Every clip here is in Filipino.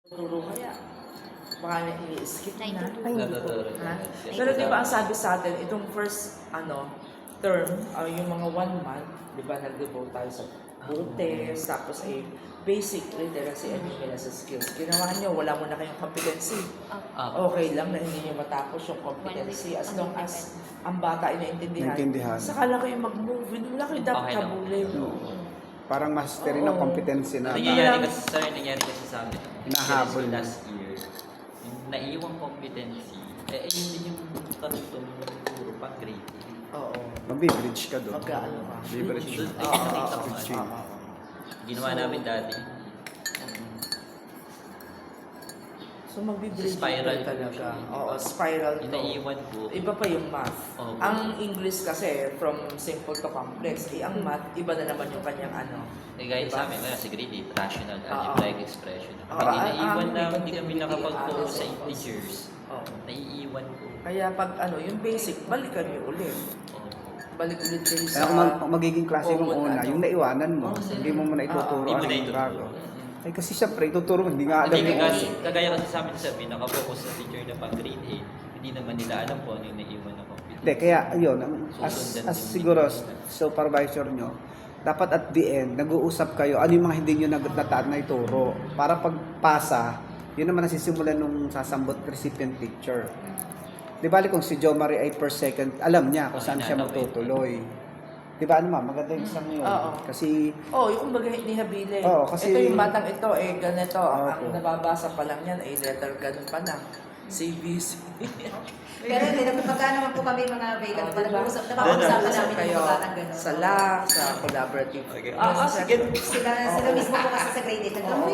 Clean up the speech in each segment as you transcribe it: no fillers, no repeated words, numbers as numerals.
Turo kaya. Baka na i-skip na. Ay, hindi po. Natuturo. Ha? Pero di ba ang sabi sa atin, itong first term, yung mga 1 month, di ba nag-devote tayo sa buong test, tapos ay basic literacy and numeracy skills. Ginawa nyo, wala mo na kayong competency. Okay lang na hindi nyo matapos yung competency as long as ang bata ay naintindihan. Saka lang kayo mag-move, wala kayo dapat Okay lang. kabulin. Parang mastery ng Oo. competency na. Nangyari kasi sa amin. Hinahabol. Last year, yung naiiwang competency, yun din yung katutong puro pang grade. Oo. Mag-bridge ka doon. Mag-ano ka. Bridge. Doon ay nakita ko Bridging. nga. Ginawa namin dati. So magbe-bridge Spiral talaga. siya. Oo, spiral Yung to. naiiwan ko. Iba pa yung math. Oo. Ang English kasi, from simple to complex, ang math, iba na naman yung kanyang ano. Gaya Diba? sa amin, sa grade 8, rational algebraic expression. Oo, Hindi naiiwan ang na ibang hindi kami activity, nakapag-focus sa ano, integers. Oo. Naiiwan ko. Kaya pag yung basic, balikan nyo ulit. Oo. Balik ulit kayo Kaya sa... kung magiging klase mong common una, ano. yung naiwanan mo, Oo. hindi mo muna ituturo Hindi mo ano na yung ituturo. bago. Ay kasi siyempre, ituturo mo, hindi nga alam Hindi, yung kagaya kasi sa amin sabi, nakafocus sa teacher na pang grade 8, hindi naman nila alam kung ano yung naiiwan na competency. Hindi, kaya ayun, as Susundan din siguro nila. supervisor nyo, dapat at the end, nag-uusap kayo, ano yung mga hindi nyo nataan na ituro. Para pagpasa, yun naman nasisimulan nung sasambot recipient teacher. Di ba kung si Jo Marie 8 per second, alam niya kung saan siya magtutuloy. Di ba ano maganda yung isang yun. Oo. Kasi, Yung kumbaga hinihabilin. Oo, kasi- Ito yung batang ito, ganito. Oo. Ang nababasa pa lang yan, letter ganun pa lang. CBC. Pero hindi, pagka naman po kami mga vacant pa, Diba? napapag-usapan namin kayo yung mga batang gano'n. sa LAC, sa collaborative. Okay. Sige. Sila mismo po kasi sa grade 8. Oo.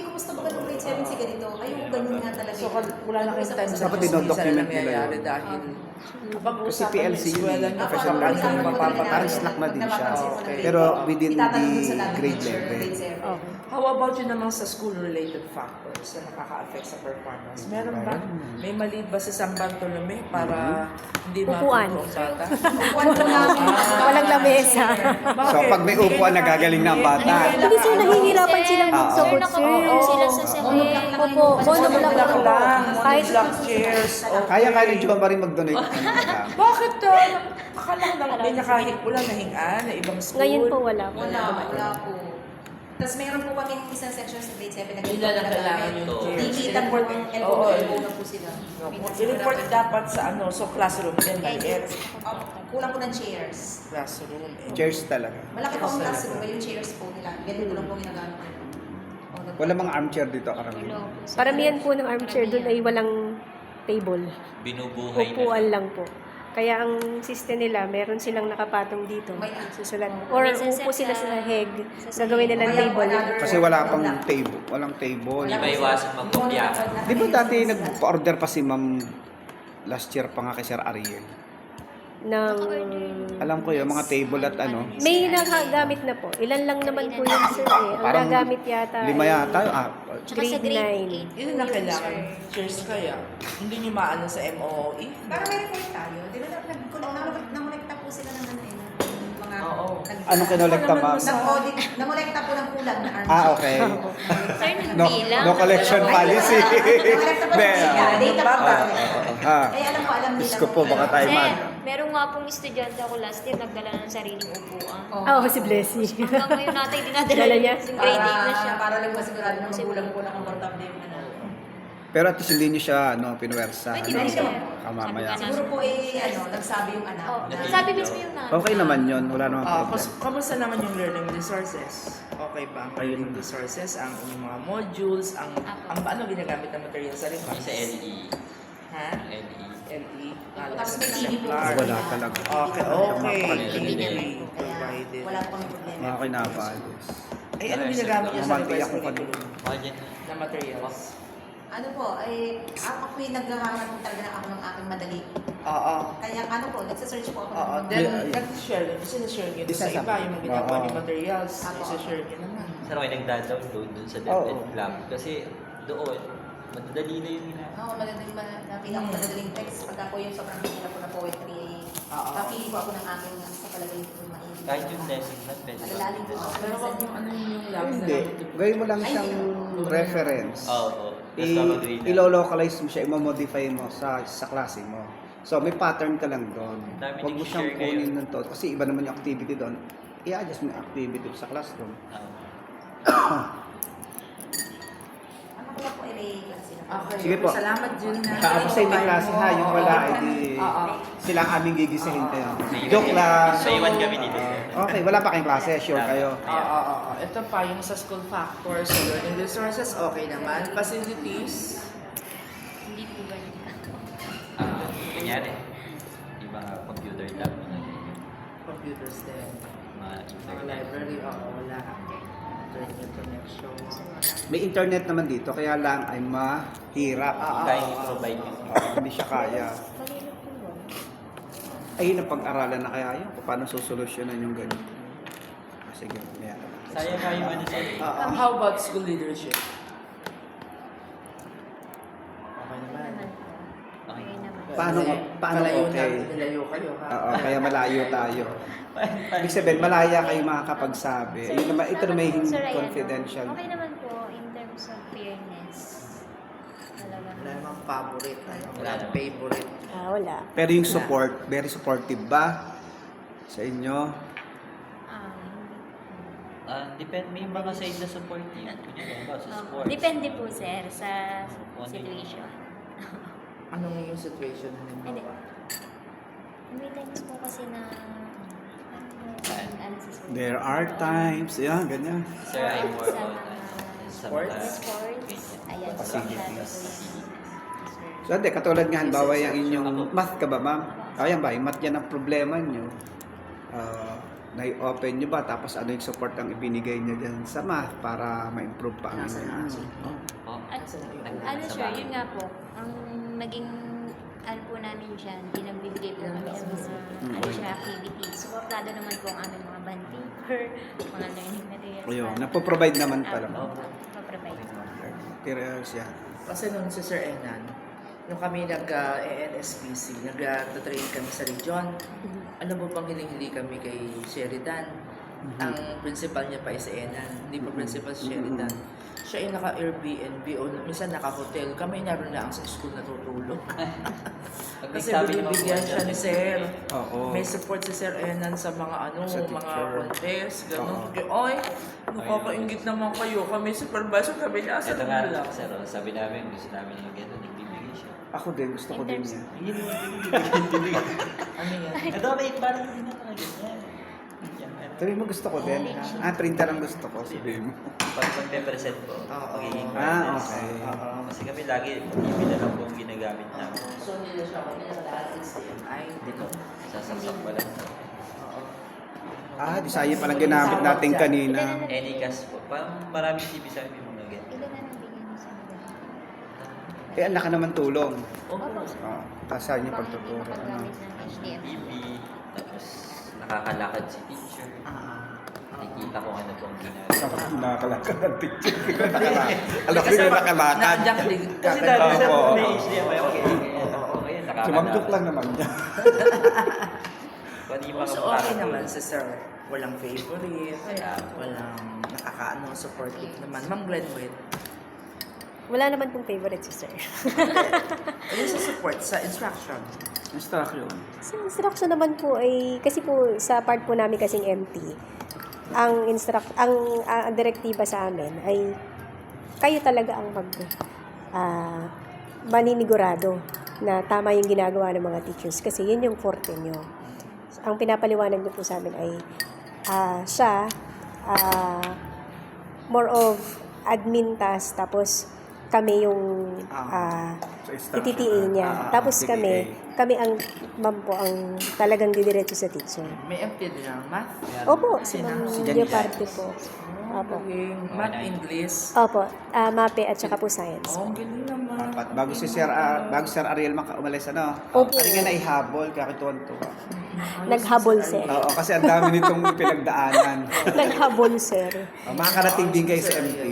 Kumusta ba ng grade 7 si ganito? Ayun, ganun nga talaga. So, wala na kayong time sa Dapat chismis na dinodocument nila nangyayari yun. dahil kapag kasi usapan PLC ng yun, eskwela nyo, professional kapag learning, ano mapapatay. parang slack na din siya. Okay. Pero within the grade level. Okay. How about yun naman sa school-related factors na nakaka-affect sa performance? Meron ba? May mali ba sa San Bartolome para hindi Upuan. matuto ang bata? Upuan po namin. Walang lamesa. So pag may upuan, nagagaling na ang bata. Hindi sir, nahihirapan silang magsagot, sir. Nakatulong sila sa sahig. Opo, monoblock Monoblock lang. lang, Kahit monoblock chairs. Kaya ni Jo Marie mag-donate. Bakit akala ko lang may nakahigula na hingaan na ibang school? ngayon po wala po. Wala po. Tapos meron po kami isang section sa grade 7 na Nila na kailangan yung Oo. chairs. Dikita po, elbow na po sila. I-report dapat sa so classroom din, maliit. Kulang po ng chairs. Classroom. Cheers talaga. Malaki po ang classroom, yung chairs po nila. Ganito lang po ginagamit. Wala mga armchair dito karamihan. Paramihan po ng armchair doon ay walang table. Binubuhay Upuan lang po. Kaya ang system nila, meron silang nakapatong dito. May- Susulat. Or upo sila sa heg. Gagawin nilang table. Kasi wala pang table. Walang table. Hindi ba iwasan magkopya? Di ba dati nagpa-order pa si ma'am last year pa nga kay Sir Ariel? Ng... Alam ko yung mga table at ano. May nakagamit na po. Ilan lang naman po yun, sir. Ang Parang nagamit yata. 5 yata. Tsaka sa grade 8. Yun ang kailangan. Chairs kaya. Hindi nyo maano sa MOE. Parang may report tayo. Di ba namulekta po sila ng ano ng mga... Oo. Anong kinolekta, ma'am? Nag-audit, namulekta po ng kulang na armchair. Okay. Sir, No, nagbilang. no collection policy. Namulekta po Hindi, ng sila. Data po. ha. Kaya alam nila. Diyos ko po, baka tayo Sir, mag... meron nga pong estudyante ako last year, nagdala ng sariling upuan. Oo, si Blessy. Hanggang ngayon natin, dinadala Dala niya? Yung grade 8 na siya. Para lang masigurado na magulang po na komportable yung ano. Pero at least hindi nyo siya pinuwersa. Pwede Ano, ba siya? kamamaya. Siguro po nagsabi yung anak. Oh, na- sabi mismo yung nanay. Okay naman yun. Wala namang problem. Kamusta naman yung learning resources? Okay ba ang learning resources? Ang inyong mga modules? Ang ano ginagamit na material sa rin? Sa LE. Ha? LE. LE? Tapos may TV po. exemplar. Wala talaga. Okay. Hindi TV niya. provided. Wala po kami problema. Mga kinapalos. Ay, ano ginagamit niyo sa Mamati reverse ako curriculum Mahal yan. na materials? Ano po, ako naghahanap po talaga ako ng aking madali. Oo. Kaya ano po, nagsa-search po ako Oo. ng Then, Yeah. nag-share nyo. Sinashare nyo Isa sa sa- iba yung mga ginagawa Oo. niyo materials. Ako. Isa-share nyo naman. Saan ako nagda-download dun sa Oo. DepEd Lab? Kasi doon, madadali na yung ginagawa. Oo, madaling ako madadaling text. Pagka po yung sobrang hihirap po na poetry, Oo. Papili po ako ng aking sa palagay ko mainit. Kahit yung lesson na pwede. Malalalim po ako. Pero wag yung ano yung lagi na Hindi. lang. Gawin mo lang siyang reference. Oo. Tapos papag-read na. I-localize mo siya, i-modify mo sa klase mo. So, may pattern ka lang doon. Dami Huwag mo siyang nag-share ngayon. kunin ng to. Kasi iba naman yung activity doon. I-adjust mo yung activity sa classroom. Ano ko lang po i-class sila. Okay. Sige po. Salamat din na. Tapos sa inyo klase ha, yung wala, edi Oo. sila ang aming gigisahin kayo. May Joke iwan- lang. May iwan kami dito, sir. Okay, wala pa kayong klase, sure kayo. Oo. Ito pa yung sa school factors, sa learning resources, okay naman. Facilities, Hindi po ganun. Kunyari, yung mga computer lab, computers din. mga Mga internet. library, oo, wala. Internet connection. May internet naman dito, kaya lang ay mahirap. Kaya i-provide yun. Hindi siya kaya. Kanino po ba? Ayun ang pag-aralan na kaya yun. Paano susolusyonan yung ganito. Sige, yeah. Sayang nga yung ano sir. How about school leadership? Okay naman. Naman po. Okay naman. Paano Palayo okay? na, nilayo kayo ha? Oo, kaya malayo tayo. Ibig sabihin, malaya kayo makakapagsabi. Yun naman, ito na may Sir, ayan, confidential. Okay naman po in terms of fairness. Talaga. Wala namang favorite, ano? Wala Wala namang favorite. Wala. Pero yung support, very supportive ba sa inyo? Hindi. Depende, may mga side na support yun. Kunyari, ba, sa sports. Depende po sir sa situation. Anong yung situation na Hindi. halimbawa? May times po kasi na ano sa school. There are times, yan, ganyan. Sir, I'm more Sa on mga sa sports? mga sports. Ayan. Facilities. Sir. So, hindi, katulad nga, halimbawa yung inyong math ka ba, ma'am? Ayan ba, yung math yan ang problema nyo. Na-open nyo ba? Tapos ano yung support ang ibinigay nyo dyan sa math para ma-improve pa ang inyong Oh, At ano sir, yun nga po, ang naging ano po namin dyan, pinagbibigay po kami ng mga ano siya, activities. Suportado naman po ang aming mga band paper, mga learning materials. Ayun, napoprovide naman pala. Mapaprovide. Materials yan. Kasi nung si Sir Enan, nung kami nag-ENSPC, nag-train kami sa region, ano ba bang hiling-hili kami kay Sheridan? Ang principal niya pa is Enan, hindi pa principal si Sheridan. Siya ay naka-Airbnb o minsan naka-hotel. Kami naroon lang sa school natutulog. Kasi binibigyan siya ni Sir. Oo. May support si Sir Enan sa mga ano, Sa mga teacher. contest, gano'n. Oo. Kaya, ay, nakakaingit naman kayo. Kami supervisor, kami nasa Ito lang. nga, sir, sabi namin, gusto namin yung gano'n, nagbibigay siya. Ako din, gusto ko din yan. Yun, Ano yan? ito may parang hindi na ganyan. Sabi mo gusto ko din. Printer ang gusto ko, sabi mo. Pag magpe-present po, Oo. magiging Ah, fairness. okay. Kasi kami lagi, TV na lang po ang ginagamit namin. So, nila siya ako nila lahat HDMI. Dito. Sasaksak pa lang. Oo. Di sayo palang ginamit natin kanina. Anycast po. Parang maraming TV sa amin mga ganyan. Ilan na nabigyan niyo sa mga? Ang laki naman tulong. Opo. Tapos saan yung pagtuturo. Ano? Paggamit ng HDMI. TV, tapos nakakalakad si teacher. Nakikita ko ano pong ginagawa. Nakakalakad ang picture. Alam ko yung nakalakad. Nandiyan ka din. Kasi kakanta. dati sa Oo. may HDMI, okay. Okay, Sumamdok lang naman niya. Pati yung mga So, okay parang- naman si Sir. Walang favorite. Walang nakakaano, supportive naman. Ma'am Glenwood. Wala naman pong favorite si sir. Ano sa support? Sa instruction? Instruction. Sa instruction naman po ay, kasi po sa part po namin kasing MT, ang direktiba sa amin ay kayo talaga ang maninigurado na tama yung ginagawa ng mga teachers kasi yun yung forte nyo. Ang pinapaliwanag nyo po sa amin ay siya more of admin task tapos kami yung ititiin niya. Tapos kami ang ma'am po ang talagang didiretso sa teacher. May MT din ang math? Opo, si Sina? Ma'am Si Janita. Dioparte po. Opo. Okay. Math, English. Opo, MAPE at saka po science. Oh, ang galing naman. Dapat bago si Sir Ariel umalis, ano? Opo. Ano nga naihabol, kaya kituwan-tuwa. Naghabol, sir. Oo, kasi ang dami nitong pinagdaanan. Naghabol, sir. Makakarating din kayo sa MT.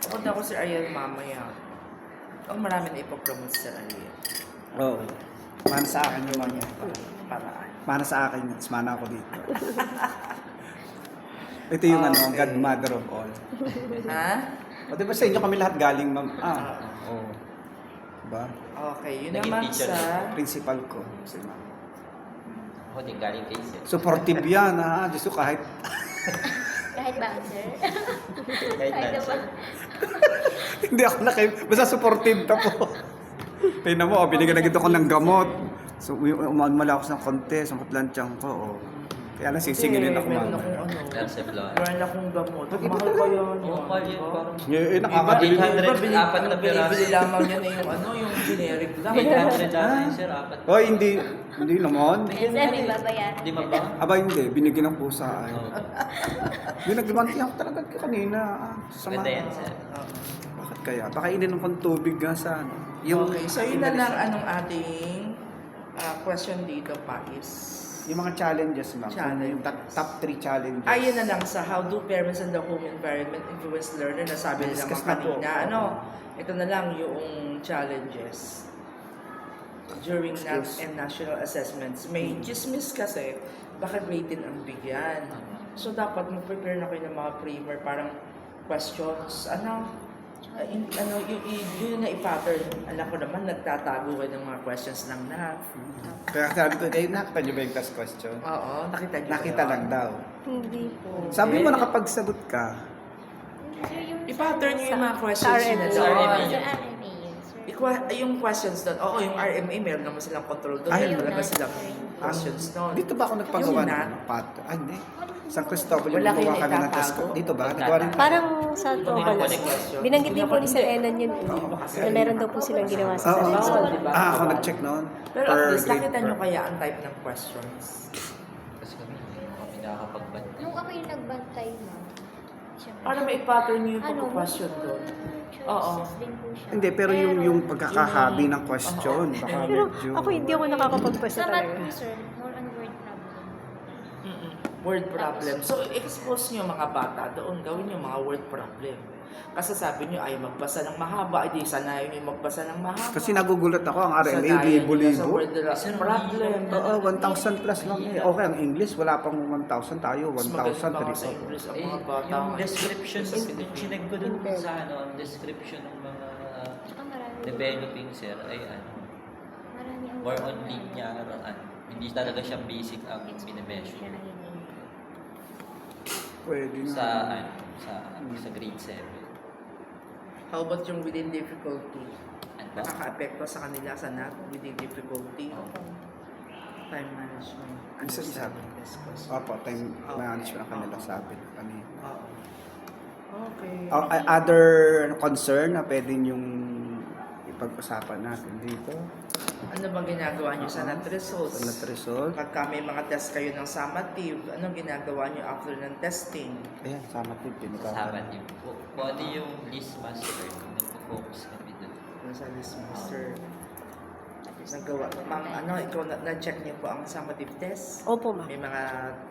Punta ko si Ariel mamaya. Oh, marami na ipopromote si Ariel. Oo. Mana sa akin yung mga Paraan. mana sa akin, mas mana ako dito. Ito yung Okay. godmother of all. Ha? O diba sa inyo kami lahat galing, ma'am? Oo. Diba? Okay, yun Naging naman teacher. sa... Principal ko. Si ma'am. Ako din galing kay sir. Supportive yan, ha? Diyos ko, kahit Kahit ba, sir? Kahit Kahit na ba? sir. hindi ako basta supportive na po. Tingnan mo, binigyan na gito ko ng gamot. So, umanmala ako sa konti, sumot lang tiyan ko. Oh. Kaya nasisingilin ako, Meron ma'am. akong ano. Nasa vlog. Meron akong gamot. Mahal pa yun. Oo, mahal yun. Parang Nakakabili. 800, apat na piraso. Binibili lamang yan eh, yung ano, yung generic lang. 800 dati sir, apat. Oh, hindi naman. Yes, sir, may babayaran. Di ba ba? Aba, hindi. Binigyan ng pusa. Yung naglamanti ako talaga kanina. Sama. Ganda yan sir. Bakit kaya? Baka ininom kong tubig nga sa ano. Okay, so yun na lang anong ating question dito pa is... Yung mga challenges, ma'am. Challenge. Yung top 3 challenges. Ayun na lang sa how do parents and the home environment influence learner na sabi nila naman Discuss na po. kanina. Ano, ito na lang yung challenges during NAT and national assessments. May chismis kasi, baka rated ang bigyan. So dapat mag-prepare na kayo ng mga primer, parang questions, yun na i-pattern. Alam ko naman, nagtatago kayo ng mga questions ng NAT. Kaya sabi ko, nakita niyo ba yung class question? Oo, nakita niyo. Nakita ba lang yun? daw. Hindi po. Sabi mo nakapagsagot ka. Sir, yung I-pattern niyo yung mga Sa questions RMA. na Sa doon. RMA. Sa RMA yun, sir. Yung questions doon, oo, yung RMA, meron naman silang control doon. Ay, Meron talaga yun. silang questions doon. Dito ba ako nagpagawa Yung ng NAT? pato? Ay, hindi. San Cristobal yung Wala gumawa kayong kami ng test. itatago? Dito ba? Nagawa rin. Parang sa Tobal. question. Binanggit din po ni Sir Enan yun po. Na meron daw po silang ginawa sa Oo. sarili. Bawal, di ba? Ako nag-check noon. Pero Per at least, grade nakita nyo per. kaya ang type ng questions. Kasi kami, kami nakakapagbanti. Nung ako yung nagbantay, ma'am. Siyempre. Para ma-pattern nyo yung Ano, pag-question multiple doon. choices Oo. din po siya. Hindi, pero yung pagkakahabi ng question, baka Pero medyo... ako hindi ako nakakapagbasa Sa math talaga. po, sir, more on word problem. Word problem. So, expose nyo mga bata doon. Gawin nyo mga word problem. Kasi sabi nyo, ay magbasa ng mahaba. Ay, di sanayin nyo magbasa ng mahaba. Kasi nagugulat ako, ang RMA, Sanayin nyo sa libo-libo. word problem. Oo, 1,000 plus lang eh. Okay, ang English, wala pang 1,000 tayo. Mas 1,000, magaling pa nga sa 3,000. English ang Eh, mga bata. yung ngayon. description, Sa Pilipinas. sinag ko dun sa ang description ng mga Tsaka marami. developing sir ay Marami ang more on linear, hindi talaga siya basic ang siya binemeasure na yun. Pwede sa na. sa grade 7. How about yung within difficulty? Ano ba? Nakaka-apekto sa kanila sa NAT within difficulty. Time management. Isa sabi. Discuss. Opo, time management ang kanila sabi. Kanina. Oo. Okay. Other concern na pwede yung ipag-usapan natin dito Ano bang ginagawa nyo sa NAT results? sa net result. Pagka may mga test kayo ng summative, anong ginagawa nyo after ng testing? Ayan, sama tip. Kasama din po. Kung ano yung list master, nagpo-focus kami doon. Kung sa list master. Nagawa. Ma'am, ikaw na-check niyo po ang summative test? Opo, ma'am. May mga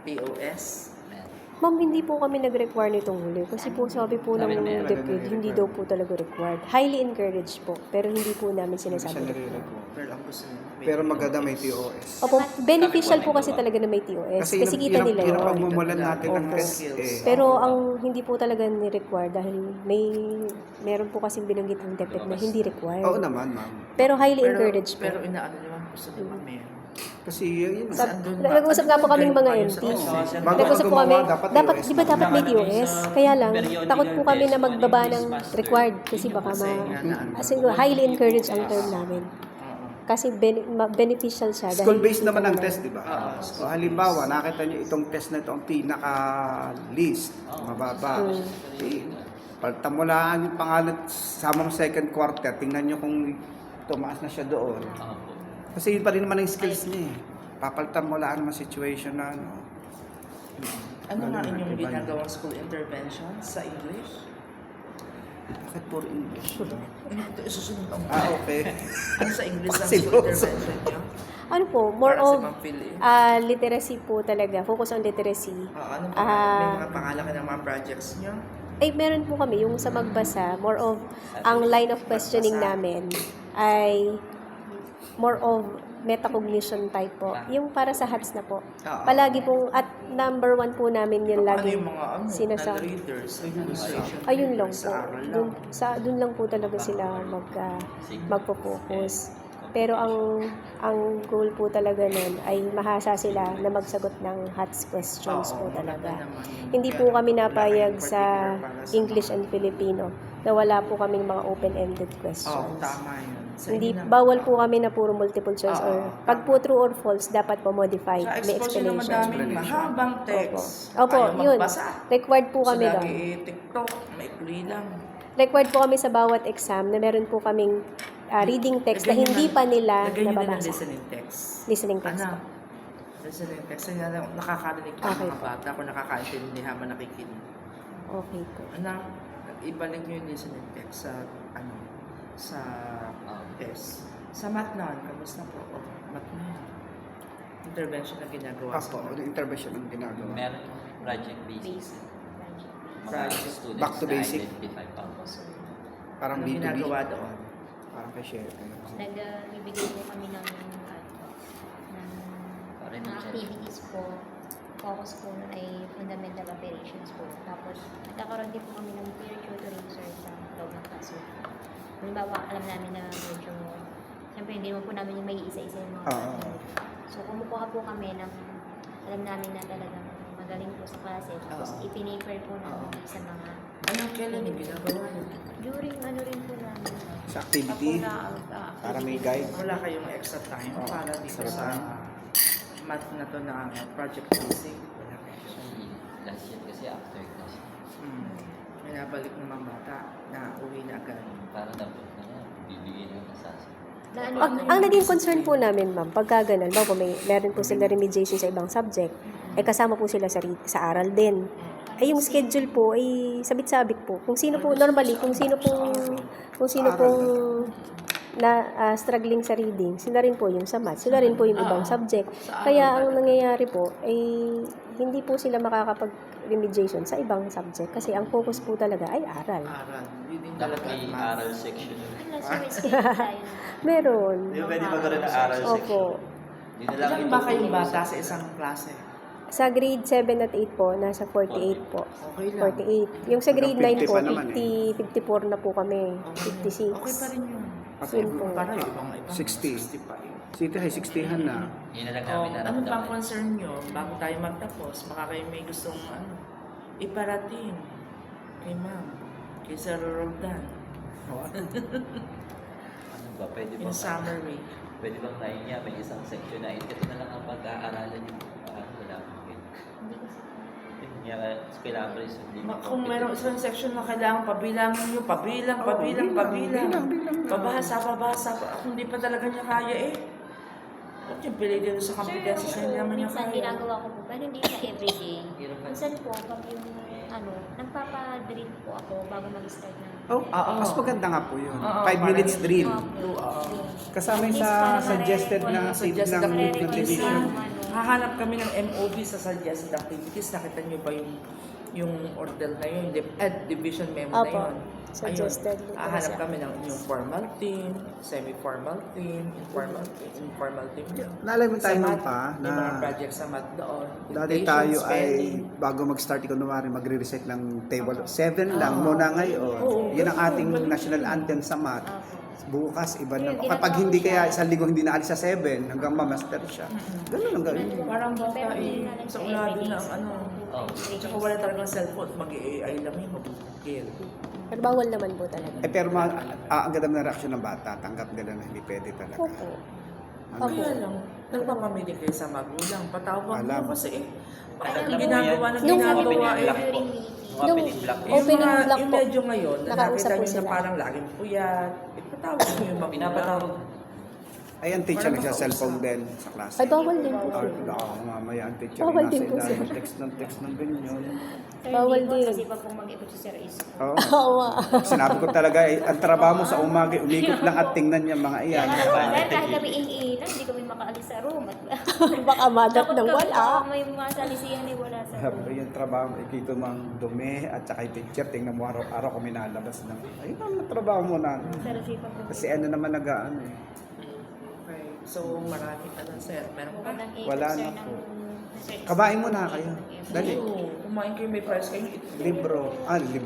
TOS? Ayan. Ma'am, hindi po kami nag-require nitong huli. Kasi po sabi po ng Sabi meron. DepEd, hindi daw po talaga required. Highly encouraged po. Pero hindi po namin Siya sinasabi. nire-record. Pero ang gusto niyo. Pero maganda may TOS. Opo, beneficial po kasi talaga na may TOS. Kasi kita nila yun. yun. ang pagmumulan natin ng Opo. test eh. Pero ang hindi po talaga ni-require dahil meron po kasing binanggit ang DepEd na hindi required. Oo naman, ma'am. Pero highly encouraged po. Pero inaano naman gusto niyo ma'am. Kasi yun. Sa- andun nag-usap nga po kaming mga Kayo MT. sa test. Bago Nag-usap po gumawa, kami, dapat dapat, TOS di ba dapat may naman. TOS? Kaya lang, takot po kami na magbaba ng required kasi baka kasi highly encouraged ang term namin. Kasi beneficial siya. dahil School-based kita naman ang na- test, di ba? So, halimbawa, nakita niyo itong test na ito ang pinaka-list, mababa. Palta mo lang yung pangalan, sama mo second quarter, tingnan niyo kung tumaas na siya doon. Opo. Kasi yun pa rin naman ang skills niya eh. Papalitan mo lang naman situation na ano. Ano nga Iba inyong yun. ginagawang school intervention sa English? Bakit puro English? Ito isusunod ang Okay. Ano sa English ang Kasi school loso. intervention niyo? Ano po, more Para si of Ma'am Philly. literacy po talaga. Focus on literacy. Ano pa? Ah. May mga pangalan ka ng mga projects niyo? Ay, meron po kami, yung sa magbasa, more of, ang line of questioning namin ay more of metacognition type po. Yung para sa HATS na po. Oo. Palagi pong, at number 1 po namin yun Ano lagi. yung mga sinasabi. non-readers, illustration Ayun lang readers po. sa aral lang. Dun lang po talaga sila magpo-focus. Pero ang goal po talaga nun ay mahasa sila na magsagot ng HATS questions po talaga. Hindi po kami napayag sa English and Filipino na wala po kaming mga open-ended Oo, questions. tama yun. Sa Hindi, inyo naman. bawal po kami na puro multiple choice or pag po true or false, dapat po modify. Sa May exposure naman explanation. daming mahabang text. Opo, Ayaw yun. magbasa. Required po kami Gusto doon. lagi TikTok, maikli lang. Required po kami sa bawat exam na meron po kaming reading text na Lagyan nyo hindi na- pa nila lagyan nyo na ng nababasa. listening text. Listening text Ano? po. Listening text. Kaya nakakarinig pa Okay ang mga bata kung nakakaintindi habang nakikinig. Okay po. Ano? Ibalik nyo yung listening text sa sa test. Sa math naman, kamusta po? Math na yan. Intervention na ginagawa Apo, ano intervention ang ginagawa? Meron yung project basis. Mga Project. students Back to na basic. identify pa. Parang Ano B2B. ginagawa doon? Parang kay share kayo. Nagbibigay po kami ng Para mga yung activities po. Focus po nun ay fundamental operations po. Tapos, nagkakaroon din po kami ng peer tutoring sir sa loob ng classroom. Halimbawa, alam namin na medyo, siyempre hindi naman po namin yung may isa-isa yung mga Oo. So, kumukuha po kami ng, alam namin na talagang magaling po sa klase. Tapos, Oo. ipiniper po namin sa mga, Anong kailan yung ginagawa yun? during ano rin po namin. Sa activity, para may guide. Wala kayong extra time Oo, para dito extra sa time. math na to na project basic? Wala kayo. Actually, last year kasi after class, May nabalik ng mga bata na uwi na agad. parang dapat na yan, bibigyan ng asasa. Na ano, Ang naging concern po namin, ma'am, pagka ganun, bago meron po sila remediation sa ibang subject, ay kasama po sila sa aral din. Ay yung schedule po ay sabit-sabit po. Kung sino po normally, kung sino pong struggling sa reading, sila rin po yung sa math, sila rin po yung ibang subject. Kaya ang nangyayari po ay hindi po sila makakapag-remediation sa ibang subject kasi ang focus po talaga ay aral. Aral. Reading Dapat talaga. may math. aral section. unless may schedule tayo. Meron. Di ba pwede magkaroon ng aral Opo. section? Di na lang Ilan ba kayong bata sa isang klase? Sa grade 7 at 8 po, nasa 48 po. Okay lang. 48. Yung sa grade 9 50 po, pa naman 54 na po kami. Okay. 56. Okay pa rin yun. Yun po. Para yung ibang 60. 60 pa yun. City high 60han na. Yun na lang Oh, namin ano pang naramdaman. concern nyo bago tayo magtapos? Baka kayo may gustong iparating kay ma'am, kay Sir Roldan, Ano ba, pwede in ba? summary. Pwede bang tayo niya, may isang section na ito na lang ang pag-aaralan yung wala akong Hindi ko kailangan pa rin sundin. Kung meron isang section na kailangan pabilangin nyo, pabilang. Pabasa. Kung hindi pa talaga niya kaya Huwag yung pilitin sa competencies na hindi naman niya minsan kaya. ginagawa ko po, pero hindi sa everyday. Hirap pa. Minsan po, pag yung, nagpapadrill po ako bago mag-start na. Oh, mas maganda nga po yun. Oo, 5 minutes parang- drill. Oo. Kasama yung At least sa para suggested mare- na Suggested ng activities. division. Hahanap kami ng MOB sa suggested activities. Nakita niyo ba yung order na yun? Division memo na Opo. yun. Suggested Ayun. literacy Hahanap kami ng yung formal team, semi-formal team, informal team. Naalala mo tayo Sa nun math, pa may mga na project sa math doon. dati Dictation, tayo spelling. ay bago mag-start kunwari magre-reset ng table 7 lang muna ngayon. Oo. Yun ang ating national anthem sa math. Bukas iba na. Pero Kapag ginagawa hindi ko kaya siya. isang linggo hindi naalis sa 7 hanggang ma-master siya. Ganun ang gawin. Parang bata Pero hindi na lang sa sa ulado everyday. na ang ano. Oh. Tsaka wala talagang cellphone, mag-AI lang yun, mag-google. Pero bawal naman po talaga. Pero ang ganda ng reaksyon ng bata, tanggap nila na hindi pwede talaga. Opo. Ano? Kaya lang, nagpapamili kayo sa magulang, patawag Alam. mo kasi Alam ang mo ginagawa yan. na Nung ginagawa During eh. meeting. Mga Nung- opening block. Opening block yung po. medyo ngayon, Nakausap nakakita po nyo na sila. parang laging puyat, ipatawag mo yung magulang. Pinapatawag. Ay, ang teacher Para nagsa-cellphone din sa klase. Ay, bawal din po. Mamaya ang teacher Bawal nasa din po ilalim, sir. text ng ganyan. Bawal din. Kasi pag kung mag-ipot si Sir is, Oo. Oo. Sinabi ko talaga, ang trabaho mo sa umaga, umikot lang at tingnan yung mga iyan. Sir, kahit kami iilan, hindi kami makaalis sa room. At Baka madat takot ng kami wala. baka may mga salisihan ni wala sa room. Sabi yung trabaho, ikito mang dumi at saka yung teacher, tingnan mo araw-araw kung minalabas ng, ayun ang trabaho mo na. Sir, sipa po. Kasi ano naman nag-ano eh. Okay. So, marami sir. Meron pa? Magandang ikot, Wala sir, na ng po. research. Kabain mo na kayo. Dali. Oo, kumain kayo, may price kayo. Libro. Libro.